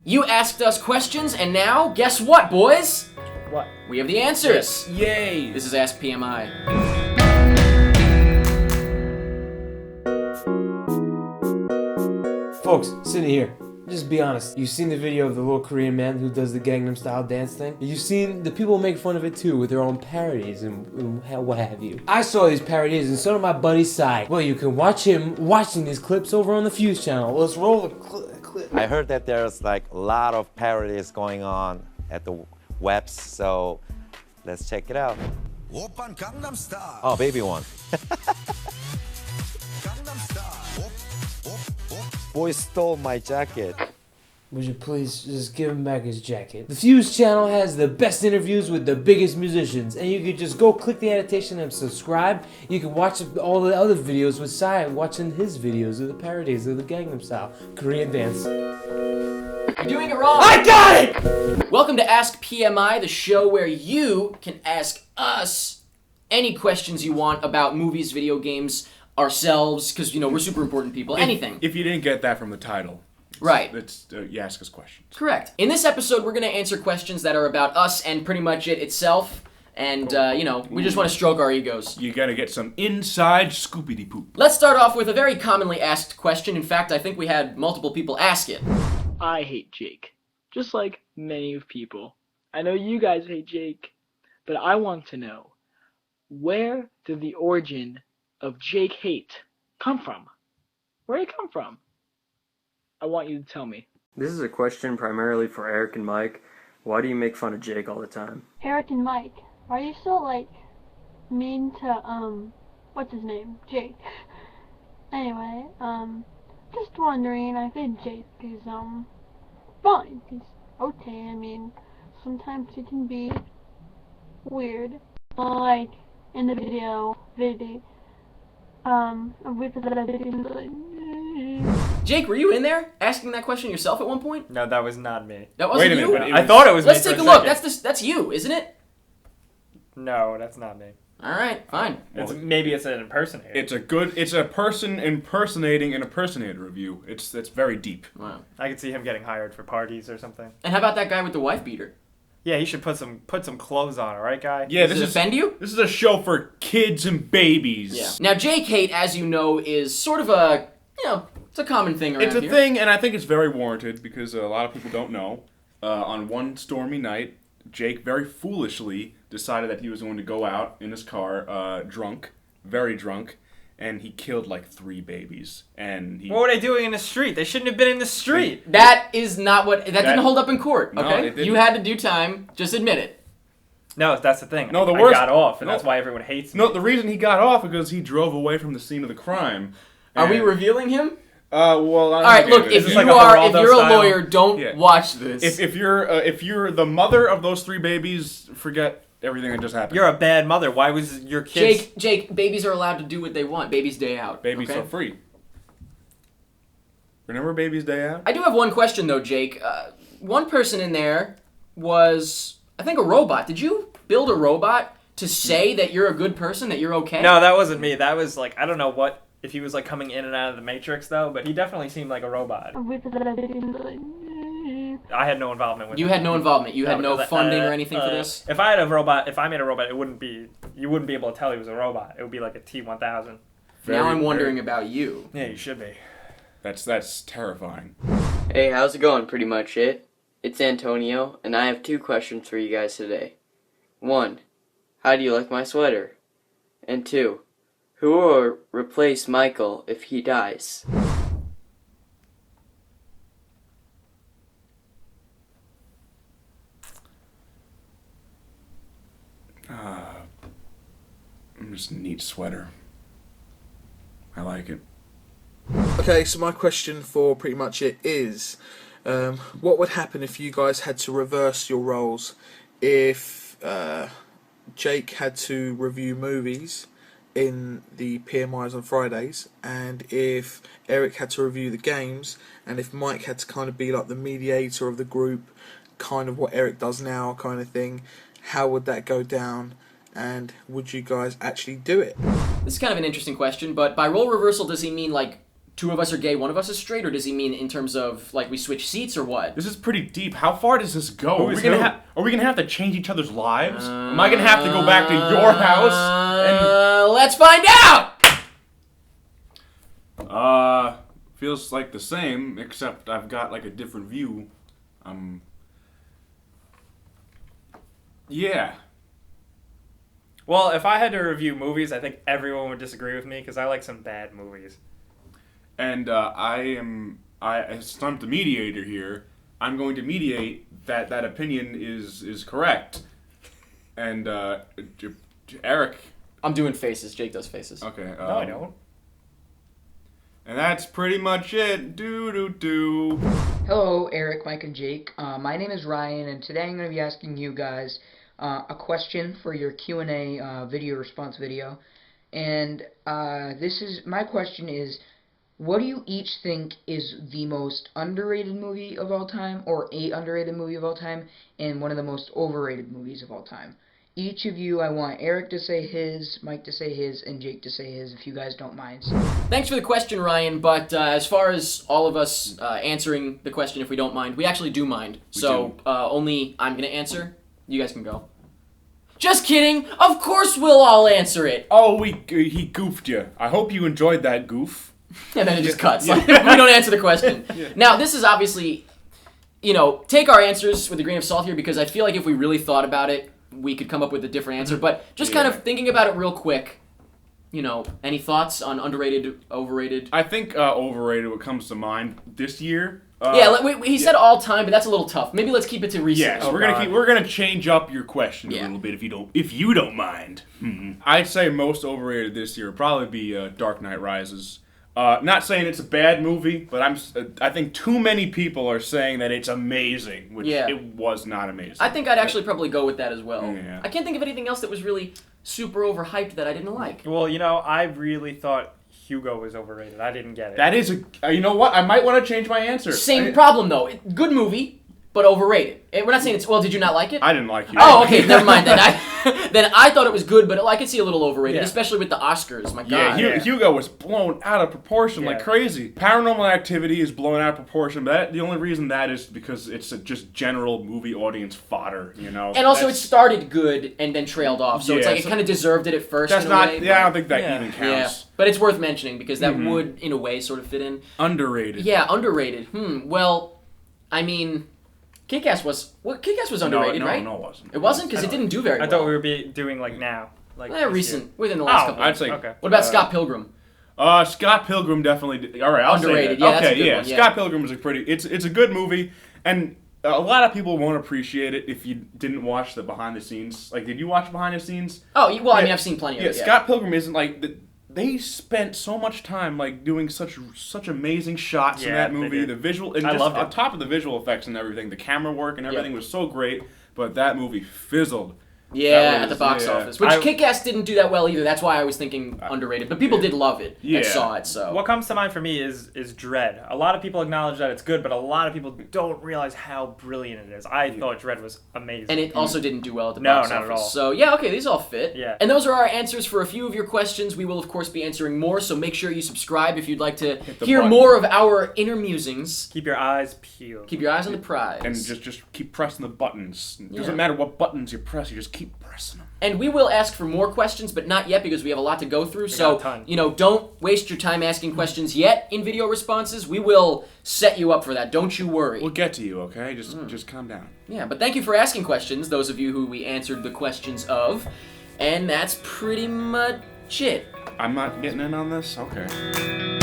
You asked us questions, and now, guess what, boys? What? We have the answers. Yay! This is Ask PMI. Folks, sitting here, just be honest. You've seen the video of the little Korean man who does the Gangnam Style dance thing? You've seen the people make fun of it too with their own parodies and what have you. I saw these parodies and so did my buddy Sai. Well, you can watch him watching these clips over on the Fuse channel. Let's roll the clip. I heard that there's like a lot of parodies going on at the webs, so let's check it out. Oppan Gangnam Style. Oh, baby one. Gangnam Style. Boy stole my jacket. Would you please just give him back his jacket? The Fuse channel has the best interviews with the biggest musicians, and you could just go click the annotation and subscribe. You can watch all the other videos with Sai watching his videos of the parodies of the Gangnam Style Korean dance. You're doing it wrong. I got it! Welcome to Ask PMI, the show where you can ask us any questions you want about movies, video games, ourselves, because, you know, we're super important people. Anything. If you didn't get that from the title. Right. You ask us questions. Correct. In this episode, we're going to answer questions that are about us and pretty much it itself. And, you know, we just want to stroke our egos. You gotta get some inside Scoopity-poop. Let's start off with a very commonly asked question. In fact, I think we had multiple people ask it. I hate Jake, just like many of people. I know you guys hate Jake, but I want to know, where did the origin of Jake hate come from? Where did it come from? I want you to tell me. This is a question primarily for Eric and Mike. Why do you make fun of Jake all the time? Eric and Mike, why are you so, mean to, what's his name? Jake. Anyway, just wondering, I think Jake is, fine. He's okay. I mean, sometimes he can be weird. Like, in the video, Jake, were you in there asking that question yourself at one point? No, that was not me. That wasn't Wait a you? minute, I thought it was Let's me take for a look. second. That's you, isn't it? No, that's not me. All right, fine. Maybe it's an impersonator. It's a person impersonating an impersonator review. That's very deep. Wow. I could see him getting hired for parties or something. And how about that guy with the wife beater? Yeah, he should put some clothes on, all right, guy? Yeah, Does this it offend you? This is a show for kids and babies. Yeah. Now, Jake hate, as you know, is sort of a, it's a common thing around It's a here. thing, and I think it's very warranted because a lot of people don't know. On one stormy night, Jake very foolishly decided that he was going to go out in his car, drunk, very drunk, and he killed like 3 babies. And What were they doing in the street? They shouldn't have been in the street. That is not what... That didn't hold up in court, No, okay? it didn't. You had to do time. Just admit it. No, that's the thing. No, the I worst- got off, and no. that's why everyone hates me. No, the reason he got off because he drove away from the scene of the crime. Are we And- revealing him? Well, All right, look, if this you're like a a Geraldo style? lawyer, don't Yeah. watch this. if you're the mother of those 3 babies, forget everything that just happened. You're a bad mother. Why was your kids... Jake, babies are allowed to do what they want. Baby's day out. Babies okay? are free. Remember Baby's Day Out? I do have one question, though, Jake. One person in there was, I think, a robot. Did you build a robot to say that you're a good person, that you're okay? No, that wasn't me. That was I don't know what... If he was coming in and out of the Matrix, though, but he definitely seemed like a robot. I had no involvement with it. You had no involvement. You had no because, funding or anything for this? If I made a robot, you wouldn't be able to tell he was a robot. It would be like a T-1000. Now I'm wondering about you. Yeah, you should be. That's terrifying. Hey, how's it going? Pretty much it. It's Antonio, and I have 2 questions for you guys today. 1, how do you like my sweater? And 2, who will replace Michael if he dies? Just a neat sweater. I like it. Okay, so my question for pretty much it is, what would happen if you guys had to reverse your roles? If Jake had to review movies in the PMIs on Fridays, and if Eric had to review the games, and if Mike had to kind of be like the mediator of the group, kind of what Eric does now kind of thing, how would that go down? And would you guys actually do it? This is kind of an interesting question, but by role reversal, does he mean, 2 of us are gay, 1 of us is straight, or does he mean in terms of like we switch seats or what? This is pretty deep. How far does this go? Who Are is we, gonna who? are we gonna have to change each other's lives? Am I gonna have to go back to your house? Let's find out! Feels like the same, except I've got like a different view. Yeah. Well, if I had to review movies, I think everyone would disagree with me because I like some bad movies. And since I'm the mediator here, I'm going to mediate that opinion is correct. And Eric. I'm doing faces. Jake does faces. Okay. No, I don't. And that's pretty much it. Do. Hello, Eric, Mike, and Jake. My name is Ryan, and today I'm going to be asking you guys a question for your Q&A video response video. And my question is, what do you each think is the most underrated movie of all time, or a underrated movie of all time, and one of the most overrated movies of all time? Each of you, I want Eric to say his, Mike to say his, and Jake to say his, if you guys don't mind. Thanks for the question, Ryan, but as far as all of us answering the question, if we don't mind, we actually do mind. Only I'm going to answer. You guys can go. Just kidding! Of course we'll all answer it! Oh, he goofed you. I hope you enjoyed that goof. And then it just cuts. Like, we don't answer the question. Yeah. Now, this is obviously, take our answers with a grain of salt here, because I feel like if we really thought about it, we could come up with a different answer. But just kind of thinking about it real quick, any thoughts on underrated, overrated? I think overrated what comes to mind this year. He said all time, but that's a little tough. Maybe let's keep it to recent. Yeah, so we're gonna change up your question a little bit if you don't mind. I'd say most overrated this year would probably be Dark Knight Rises. Not saying it's a bad movie, but I think too many people are saying that it's amazing, which it was not amazing. I think I'd actually probably go with that as well. Yeah. I can't think of anything else that was really super overhyped that I didn't like. Well, I really thought Hugo was overrated. I didn't get it. That is you know what? I might want to change my answer. Same problem though. Good movie, but overrated. We're not saying it's. Well, did you not like it? I didn't like Hugo. Oh, okay. Never mind then. Then I thought it was good, but I could see a little overrated, especially with the Oscars. My God. Yeah, Hugo was blown out of proportion like crazy. Paranormal Activity is blown out of proportion, but the only reason that is because it's just general movie audience fodder, And also, it started good and then trailed off, so it's like it kind of deserved it at first. That's in a way, I don't think that even counts. Yeah. But it's worth mentioning because that would, in a way, sort of fit in. Underrated. Yeah, underrated. Well, I mean, Kick-Ass was underrated, right? No, it wasn't. It wasn't because it didn't do very well. I thought we were doing like now. Recent, within the last couple. I'd say. Okay. What about Scott Pilgrim? Scott Pilgrim definitely did. All right, I'll underrated. say that. Yeah, that's a good one. Scott Pilgrim is it's a good movie, and a lot of people won't appreciate it if you didn't watch the behind the scenes. Like, did you watch behind the scenes? Oh, well, I mean, I've seen plenty of it. Yeah, Scott Pilgrim isn't like they spent so much time like doing such amazing shots in that movie. The visual and just on top of the visual effects and everything, the camera work and everything was so great. But that movie fizzled. Yeah, at the box office. Which Kick-Ass didn't do that well either. That's why I was thinking underrated. But people did love it and saw it. So what comes to mind for me is Dredd. A lot of people acknowledge that it's good, but a lot of people don't realize how brilliant it is. I thought Dredd was amazing. And it also didn't do well at the box office. No, not at all. So yeah, okay, these all fit. Yeah. And those are our answers for a few of your questions. We will, of course, be answering more, so make sure you subscribe if you'd like to hear more of our inner musings. Keep your eyes peeled. Keep your eyes on the prize. And just keep pressing the buttons. It doesn't matter what buttons you press, you just keep pressing them. And we will ask for more questions, but not yet because we have a lot to go through. So, don't waste your time asking questions yet in video responses. We will set you up for that. Don't you worry. We'll get to you, okay? Just calm down. Yeah, but thank you for asking questions, those of you who we answered the questions of. And that's pretty much it. I'm not getting in on this? Okay.